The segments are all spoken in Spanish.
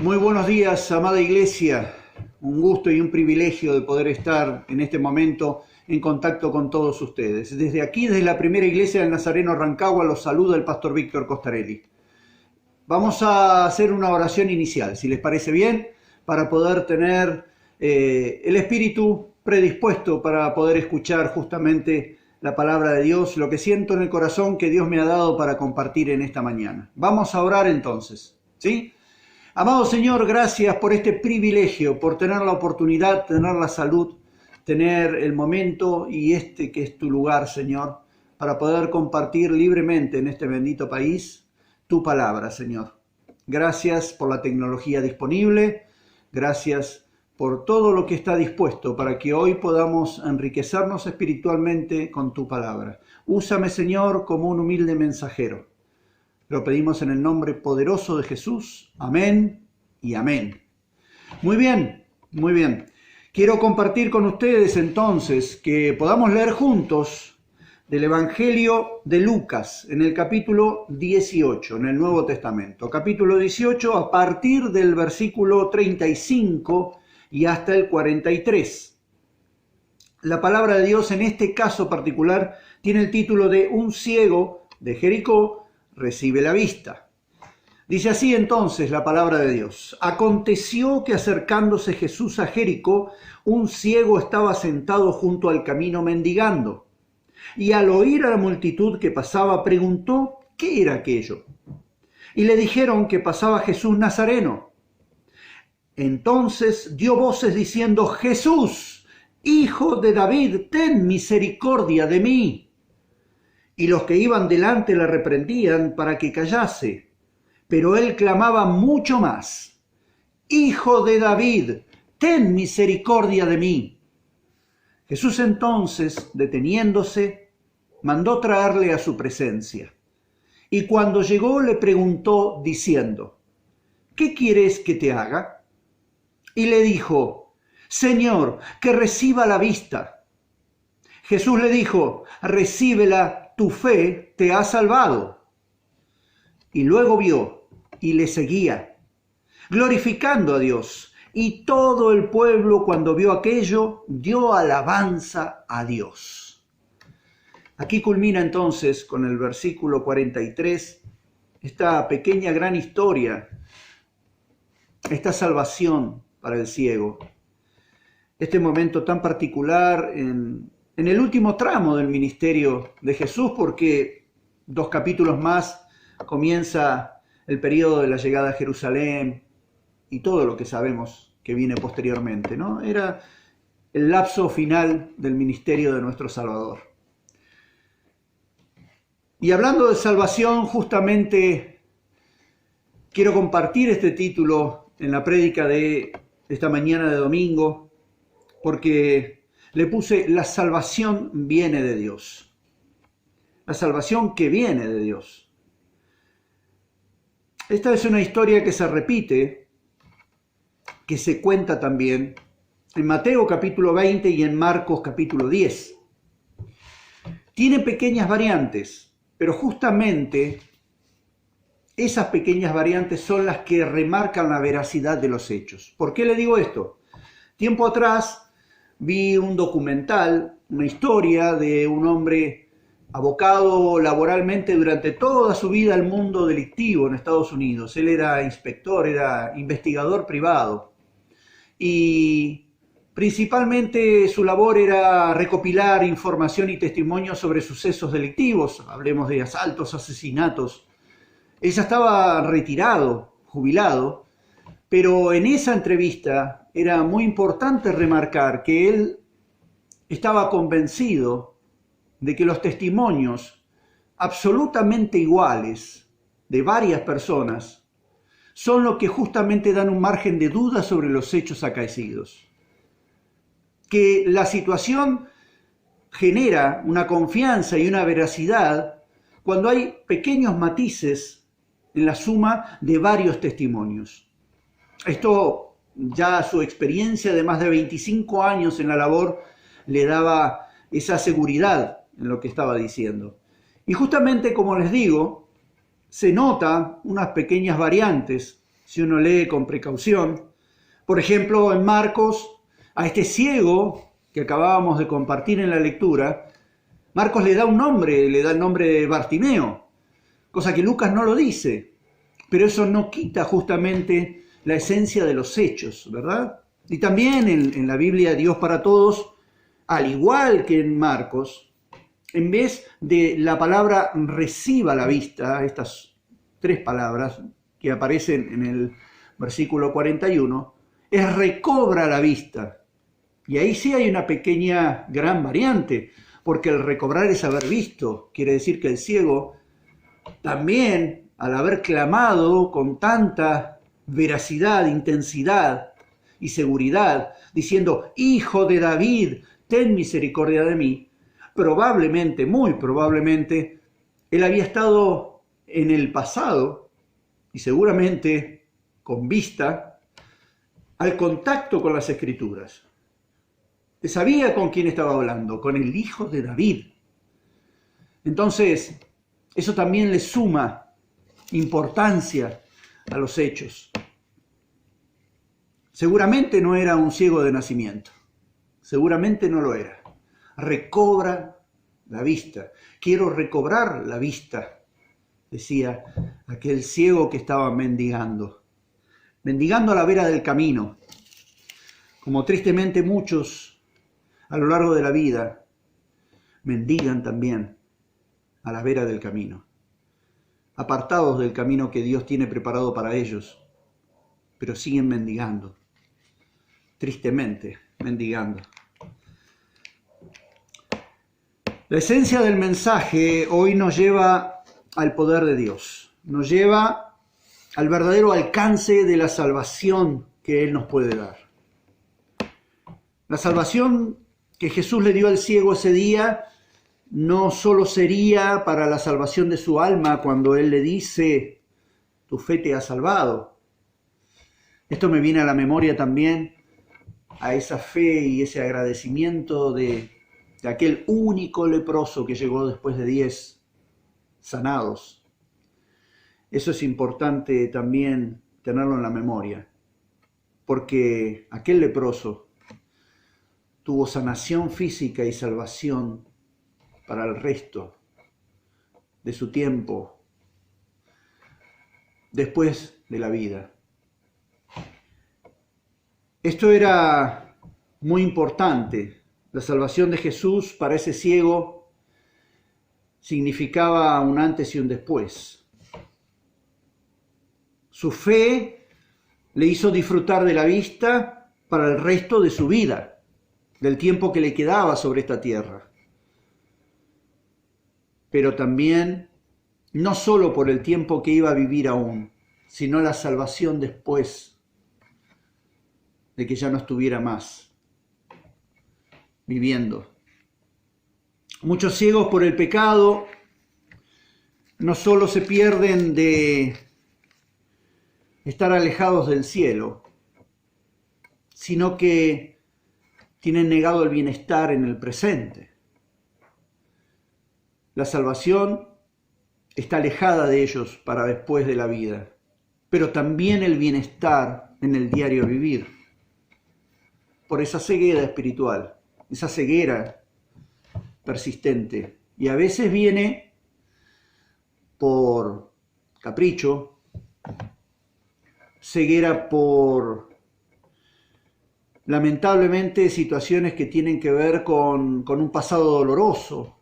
Muy buenos días, amada Iglesia. Un gusto y un privilegio de poder estar en este momento en contacto con todos ustedes. Desde aquí, desde la primera Iglesia del Nazareno Rancagua, los saluda el pastor Víctor Costarelli. Vamos a hacer una oración inicial, si les parece bien, para poder tener el espíritu predispuesto para poder escuchar justamente la palabra de Dios, lo que siento en el corazón que Dios me ha dado para compartir en esta mañana. Vamos a orar entonces, ¿sí? Amado Señor, gracias por este privilegio, por tener la oportunidad, tener la salud, tener el momento y este que es tu lugar, Señor, para poder compartir libremente en este bendito país tu palabra, Señor. Gracias por la tecnología disponible, gracias por todo lo que está dispuesto para que hoy podamos enriquecernos espiritualmente con tu palabra. Úsame, Señor, como un humilde mensajero. Lo pedimos en el nombre poderoso de Jesús. Amén y amén. Muy bien, muy bien. Quiero compartir con ustedes entonces que podamos leer juntos del Evangelio de Lucas en el capítulo 18, en el Nuevo Testamento. Capítulo 18 a partir del versículo 35 y hasta el 43. La palabra de Dios en este caso particular tiene el título de Un ciego de Jericó recibe la vista. Dice así entonces la palabra de Dios. Aconteció que acercándose Jesús a Jericó, un ciego estaba sentado junto al camino mendigando. Y al oír a la multitud que pasaba, preguntó qué era aquello. Y le dijeron que pasaba Jesús Nazareno. Entonces dio voces diciendo: Jesús, Hijo de David, ten misericordia de mí. Y los que iban delante le reprendían para que callase. Pero él clamaba mucho más: Hijo de David, ten misericordia de mí. Jesús entonces, deteniéndose, mandó traerle a su presencia. Y cuando llegó le preguntó diciendo: ¿qué quieres que te haga? Y le dijo: Señor, que reciba la vista. Jesús le dijo: recíbela, tu fe te ha salvado. Y luego vio y le seguía, glorificando a Dios. Y todo el pueblo, cuando vio aquello, dio alabanza a Dios. Aquí culmina entonces con el versículo 43 esta pequeña gran historia, esta salvación para el ciego. Este momento tan particular en el último tramo del ministerio de Jesús, porque 2 capítulos más comienza el periodo de la llegada a Jerusalén y todo lo que sabemos que viene posteriormente, ¿no? Era el lapso final del ministerio de nuestro Salvador. Y hablando de salvación, justamente quiero compartir este título en la prédica de esta mañana de domingo, porque le puse: la salvación viene de Dios. La salvación que viene de Dios. Esta es una historia que se repite, que se cuenta también en Mateo capítulo 20 y en Marcos capítulo 10. Tiene pequeñas variantes, pero justamente esas pequeñas variantes son las que remarcan la veracidad de los hechos. ¿Por qué le digo esto? Tiempo atrás vi un documental, una historia de un hombre abocado laboralmente durante toda su vida al mundo delictivo en Estados Unidos. Él era inspector, era investigador privado y principalmente su labor era recopilar información y testimonios sobre sucesos delictivos, hablemos de asaltos, asesinatos. Él ya estaba retirado, jubilado, pero en esa entrevista era muy importante remarcar que él estaba convencido de que los testimonios absolutamente iguales de varias personas son lo que justamente dan un margen de duda sobre los hechos acaecidos. Que la situación genera una confianza y una veracidad cuando hay pequeños matices en la suma de varios testimonios. Esto ya su experiencia de más de 25 años en la labor le daba esa seguridad en lo que estaba diciendo. Y justamente, como les digo, se nota unas pequeñas variantes si uno lee con precaución. Por ejemplo, en Marcos, a este ciego que acabábamos de compartir en la lectura, Marcos le da un nombre, le da el nombre de Bartimeo, cosa que Lucas no lo dice, pero eso no quita justamente la esencia de los hechos, ¿verdad? Y también en la Biblia Dios para Todos, al igual que en Marcos, en vez de la palabra reciba la vista, estas tres palabras que aparecen en el versículo 41, es recobra la vista. Y ahí sí hay una pequeña, gran variante, porque el recobrar es haber visto. Quiere decir que el ciego también, al haber clamado con tanta veracidad, intensidad y seguridad, diciendo, Hijo de David, ten misericordia de mí, probablemente, muy probablemente, él había estado en el pasado y seguramente con vista al contacto con las Escrituras. Sabía con quién estaba hablando, con el Hijo de David. Entonces, eso también le suma importancia a los hechos. Seguramente no era un ciego de nacimiento. Seguramente no lo era. Recobra la vista. Quiero recobrar la vista, decía aquel ciego que estaba mendigando. Mendigando a la vera del camino. Como tristemente muchos a lo largo de la vida mendigan también a la vera del camino, apartados del camino que Dios tiene preparado para ellos, pero siguen mendigando, tristemente mendigando. La esencia del mensaje hoy nos lleva al poder de Dios, nos lleva al verdadero alcance de la salvación que Él nos puede dar. La salvación que Jesús le dio al ciego ese día no solo sería para la salvación de su alma cuando Él le dice, tu fe te ha salvado. Esto me viene a la memoria también a esa fe y ese agradecimiento de aquel único leproso que llegó después de 10 sanados. Eso es importante también tenerlo en la memoria, porque aquel leproso tuvo sanación física y salvación para el resto de su tiempo después de la vida. Esto era muy importante. La salvación de Jesús para ese ciego significaba un antes y un después. Su fe le hizo disfrutar de la vista para el resto de su vida, del tiempo que le quedaba sobre esta tierra. Pero también, no solo por el tiempo que iba a vivir aún, sino la salvación después de que ya no estuviera más viviendo. Muchos ciegos por el pecado no solo se pierden de estar alejados del cielo, sino que tienen negado el bienestar en el presente. La salvación está alejada de ellos para después de la vida, pero también el bienestar en el diario vivir. Por esa ceguera espiritual, esa ceguera persistente. Y a veces viene por capricho, ceguera por lamentablemente situaciones que tienen que ver con un pasado doloroso,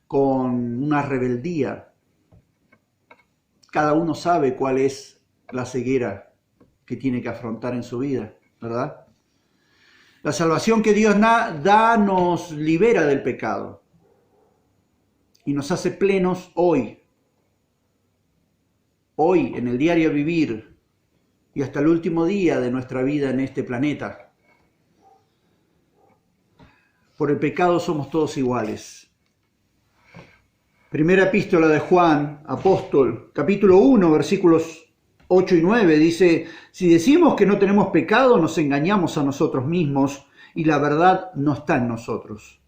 con una rebeldía. Cada uno sabe cuál es la ceguera que tiene que afrontar en su vida, ¿verdad? La salvación que Dios da nos libera del pecado y nos hace plenos hoy, en el diario vivir y hasta el último día de nuestra vida en este planeta. Por el pecado somos todos iguales. Primera epístola de Juan, apóstol, capítulo 1, versículos 8 y 9, dice, si decimos que no tenemos pecado, nos engañamos a nosotros mismos y la verdad no está en nosotros.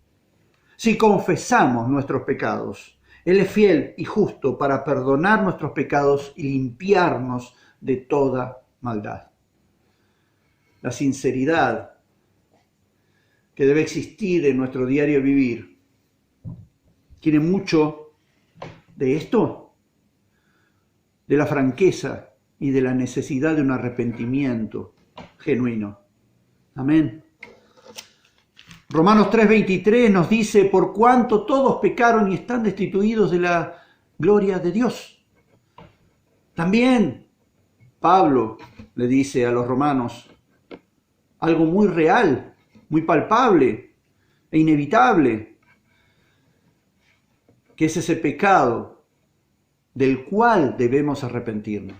Si confesamos nuestros pecados, Él es fiel y justo para perdonar nuestros pecados y limpiarnos de toda maldad. La sinceridad que debe existir en nuestro diario vivir tiene mucho de esto, de la franqueza y de la necesidad de un arrepentimiento genuino. Amén. Romanos 3:23 nos dice, por cuanto todos pecaron y están destituidos de la gloria de Dios. También Pablo le dice a los romanos algo muy real, muy palpable e inevitable, que es ese pecado del cual debemos arrepentirnos.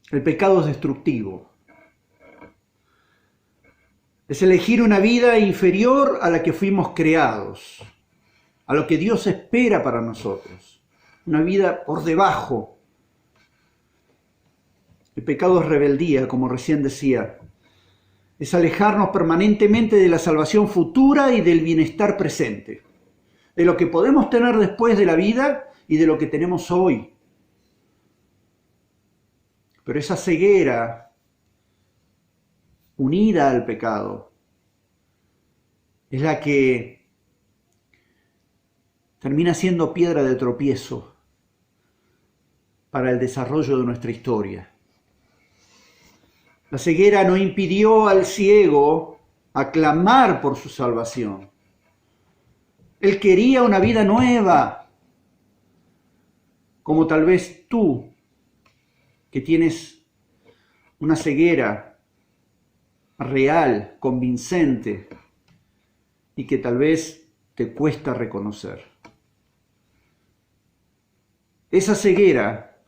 El pecado es destructivo. Es elegir una vida inferior a la que fuimos creados, a lo que Dios espera para nosotros. Una vida por debajo. El pecado es rebeldía, como recién decía. Es alejarnos permanentemente de la salvación futura y del bienestar presente. De lo que podemos tener después de la vida y de lo que tenemos hoy. Pero esa ceguera unida al pecado es la que termina siendo piedra de tropiezo para el desarrollo de nuestra historia. La ceguera no impidió al ciego aclamar por su salvación. Él quería una vida nueva, como tal vez tú, que tienes una ceguera real, convincente, y que tal vez te cuesta reconocer. Esa ceguera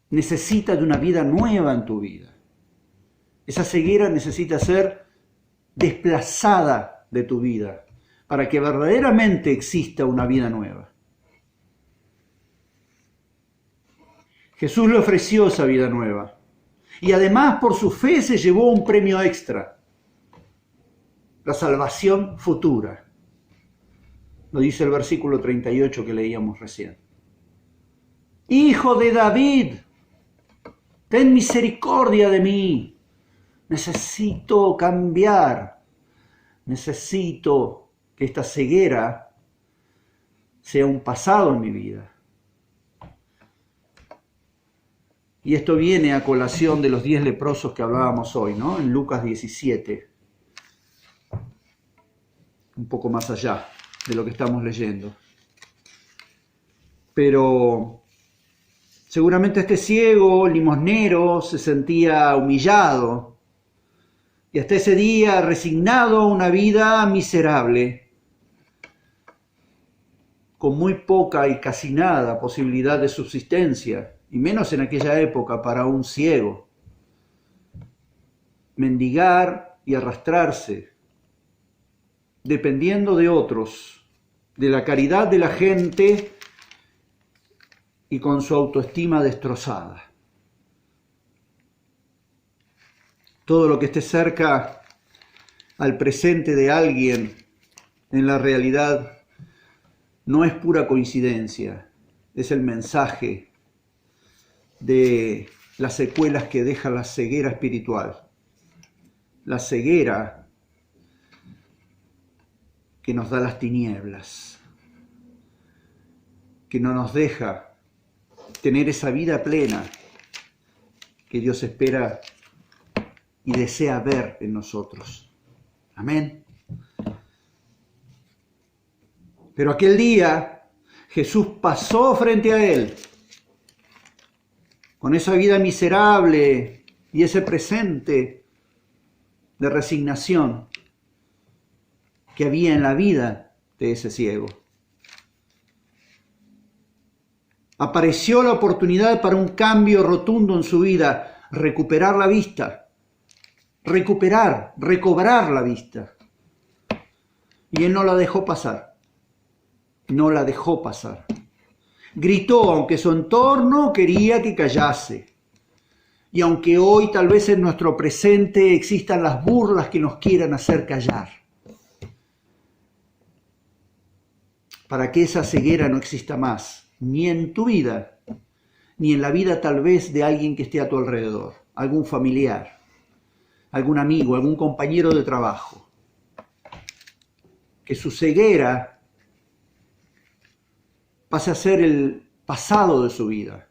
necesita de una vida nueva en tu vida. Esa ceguera necesita ser desplazada de tu vida para que verdaderamente exista una vida nueva. Jesús le ofreció esa vida nueva y además por su fe se llevó un premio extra, la salvación futura. Lo dice el versículo 38 que leíamos recién. Hijo de David, ten misericordia de mí. Necesito cambiar. Necesito que esta ceguera sea un pasado en mi vida. Y esto viene a colación de los 10 leprosos que hablábamos hoy, ¿no? En Lucas 17. Un poco más allá de lo que estamos leyendo. Pero seguramente este ciego, limosnero, se sentía humillado y hasta ese día resignado a una vida miserable, con muy poca y casi nada posibilidad de subsistencia, y menos en aquella época para un ciego. Mendigar y arrastrarse, dependiendo de otros, de la caridad de la gente y con su autoestima destrozada. Todo lo que esté cerca al presente de alguien en la realidad no es pura coincidencia, es el mensaje de las secuelas que deja la ceguera espiritual, la ceguera que nos da las tinieblas, que no nos deja tener esa vida plena que Dios espera y desea ver en nosotros. Amén. Pero aquel día Jesús pasó frente a él con esa vida miserable y ese presente de resignación que había en la vida de ese ciego. Apareció la oportunidad para un cambio rotundo en su vida, recuperar la vista. Recobrar la vista. Y él no la dejó pasar. No la dejó pasar. Gritó, aunque su entorno quería que callase. Y aunque hoy tal vez en nuestro presente existan las burlas que nos quieran hacer callar. Para que esa ceguera no exista más, ni en tu vida, ni en la vida tal vez de alguien que esté a tu alrededor, algún familiar, algún amigo, algún compañero de trabajo. Que su ceguera pase a ser el pasado de su vida.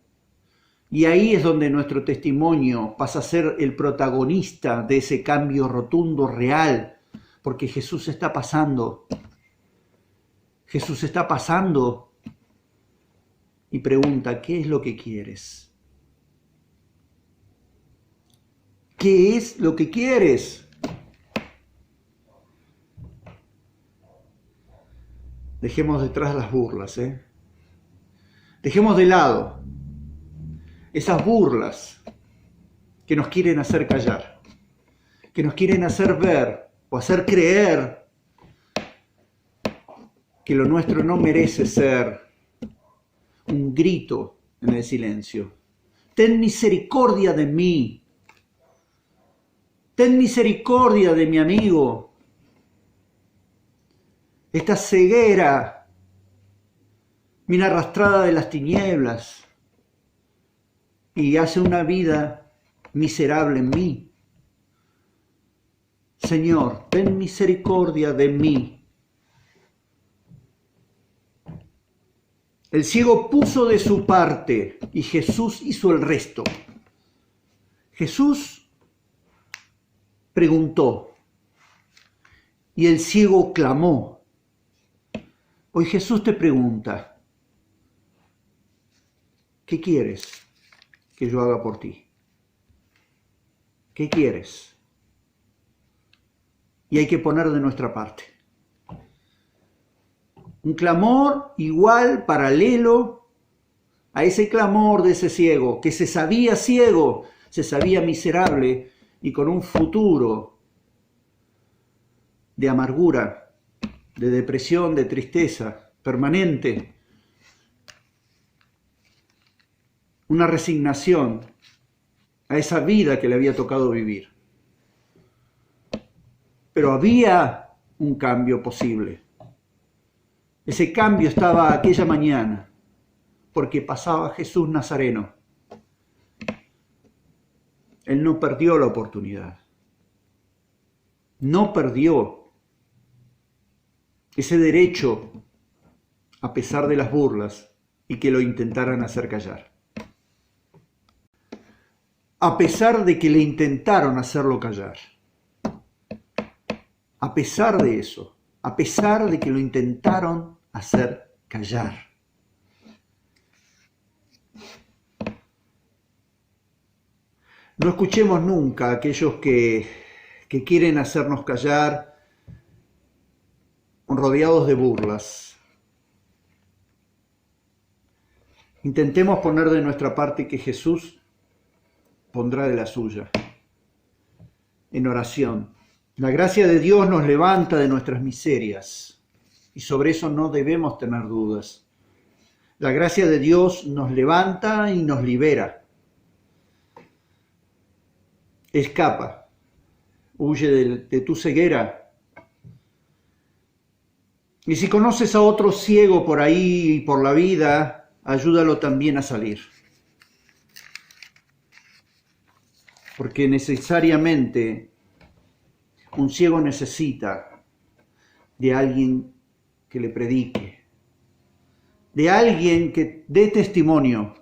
Y ahí es donde nuestro testimonio pasa a ser el protagonista de ese cambio rotundo, real, porque Jesús está pasando. Jesús está pasando y pregunta, ¿qué es lo que quieres? ¿Qué es lo que quieres? Dejemos detrás las burlas, Dejemos de lado esas burlas que nos quieren hacer callar, que nos quieren hacer ver o hacer creer que lo nuestro no merece ser un grito en el silencio. Ten misericordia de mí. Ten misericordia de mi amigo. Esta ceguera viene arrastrada de las tinieblas y hace una vida miserable en mí. Señor, ten misericordia de mí. El ciego puso de su parte y Jesús hizo el resto. Jesús preguntó y el ciego clamó. Hoy Jesús te pregunta, ¿qué quieres que yo haga por ti? ¿Qué quieres? Y hay que poner de nuestra parte. Un clamor igual, paralelo a ese clamor de ese ciego, que se sabía ciego, se sabía miserable y con un futuro de amargura, de depresión, de tristeza permanente, una resignación a esa vida que le había tocado vivir. Pero había un cambio posible. Ese cambio estaba aquella mañana, porque pasaba Jesús Nazareno. Él no perdió la oportunidad. No perdió ese derecho a pesar de las burlas y que lo intentaran hacer callar. A pesar de que le intentaron hacerlo callar. A pesar de eso, a pesar de que lo intentaron hacer callar. No escuchemos nunca a aquellos que quieren hacernos callar rodeados de burlas. Intentemos poner de nuestra parte que Jesús pondrá de la suya. En oración. La gracia de Dios nos levanta de nuestras miserias y sobre eso no debemos tener dudas. La gracia de Dios nos levanta y nos libera. Escapa, huye de tu ceguera. Y si conoces a otro ciego por ahí y por la vida, ayúdalo también a salir. Porque necesariamente un ciego necesita de alguien que le predique, de alguien que dé testimonio.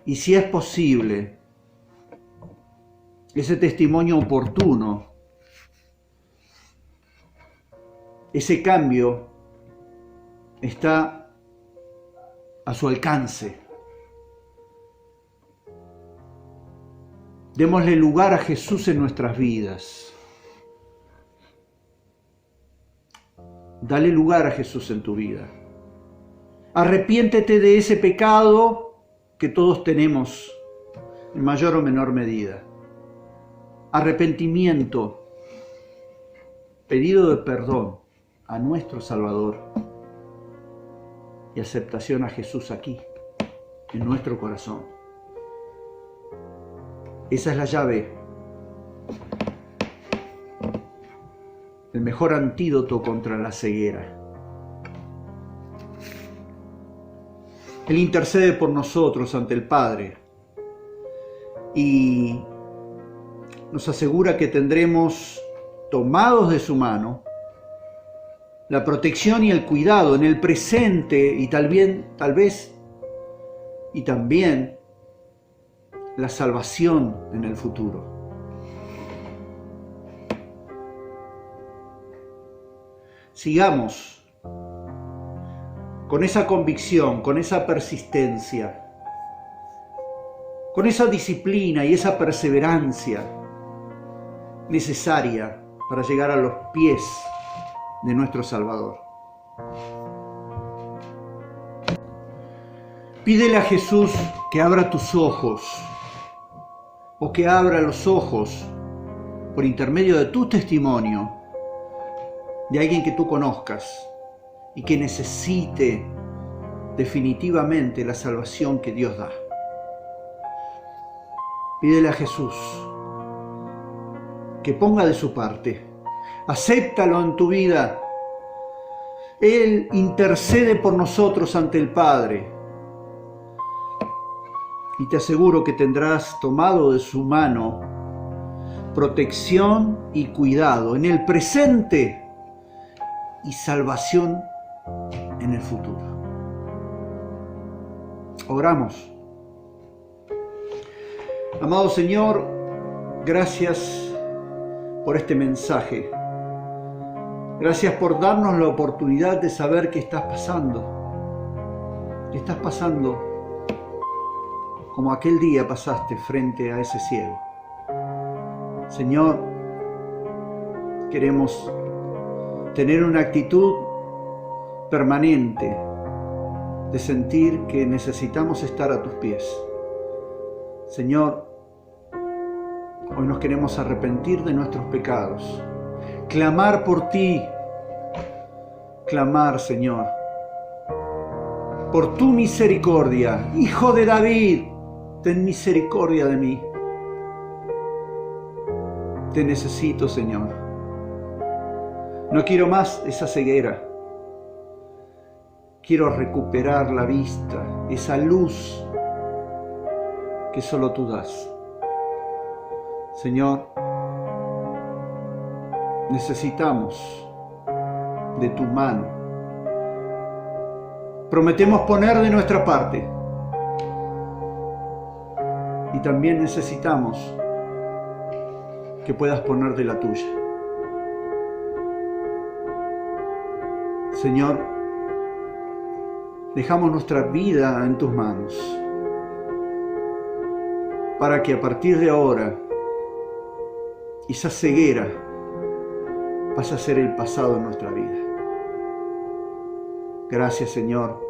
Y si es posible, ese testimonio oportuno, ese cambio está a su alcance. Démosle lugar a Jesús en nuestras vidas. Dale lugar a Jesús en tu vida. Arrepiéntete de ese pecado que todos tenemos en mayor o menor medida. Arrepentimiento, pedido de perdón a nuestro Salvador y aceptación a Jesús aquí, en nuestro corazón. Esa es la llave, el mejor antídoto contra la ceguera. Él intercede por nosotros ante el Padre y nos asegura que tendremos, tomados de su mano, la protección y el cuidado en el presente y tal vez también la salvación en el futuro. Sigamos con esa convicción, con esa persistencia, con esa disciplina y esa perseverancia necesaria para llegar a los pies de nuestro Salvador. Pídele a Jesús que abra tus ojos, o que abra los ojos por intermedio de tu testimonio, de alguien que tú conozcas y que necesite definitivamente la salvación que Dios da. Pídele a Jesús que ponga de su parte. Acéptalo en tu vida. Él intercede por nosotros ante el Padre. Y te aseguro que tendrás tomado de su mano protección y cuidado en el presente y salvación en el futuro. Oramos. Amado Señor, gracias por este mensaje. Gracias por darnos la oportunidad de saber qué estás pasando. Que estás pasando como aquel día pasaste frente a ese ciego. Señor, queremos tener una actitud permanente de sentir que necesitamos estar a tus pies. Señor, hoy nos queremos arrepentir de nuestros pecados, clamar por ti, clamar, Señor, por tu misericordia. Hijo de David, ten misericordia de mí. Te necesito, Señor. No quiero más esa ceguera. Quiero recuperar la vista, esa luz que solo tú das. Señor, necesitamos de tu mano. Prometemos poner de nuestra parte. Y también necesitamos que puedas poner de la tuya. Señor, dejamos nuestra vida en tus manos, para que a partir de ahora esa ceguera pase a ser el pasado en nuestra vida. Gracias, Señor.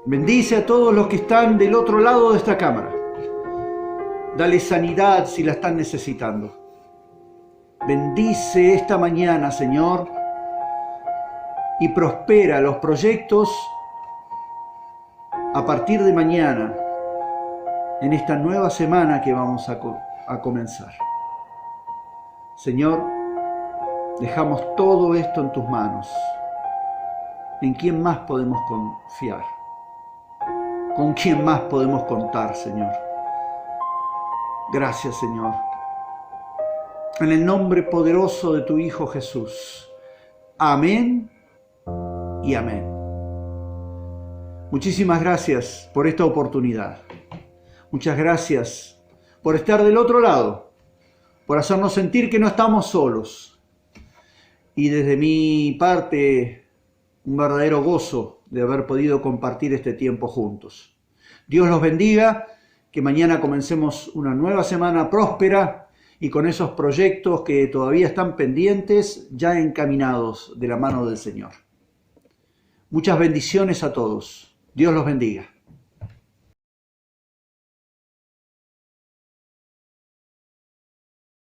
Bendice a todos los que están del otro lado de esta cámara. Dale sanidad si la están necesitando. Bendice esta mañana, Señor, y prospera los proyectos a partir de mañana, en esta nueva semana que vamos a comenzar. Señor, dejamos todo esto en tus manos. ¿En quién más podemos confiar? ¿Con quién más podemos contar, Señor? Gracias, Señor. En el nombre poderoso de tu Hijo Jesús. Amén y amén. Muchísimas gracias por esta oportunidad. Muchas gracias por estar del otro lado, por hacernos sentir que no estamos solos. Y desde mi parte, un verdadero gozo de haber podido compartir este tiempo juntos. Dios los bendiga, que mañana comencemos una nueva semana próspera y con esos proyectos que todavía están pendientes, ya encaminados de la mano del Señor. Muchas bendiciones a todos. Dios los bendiga.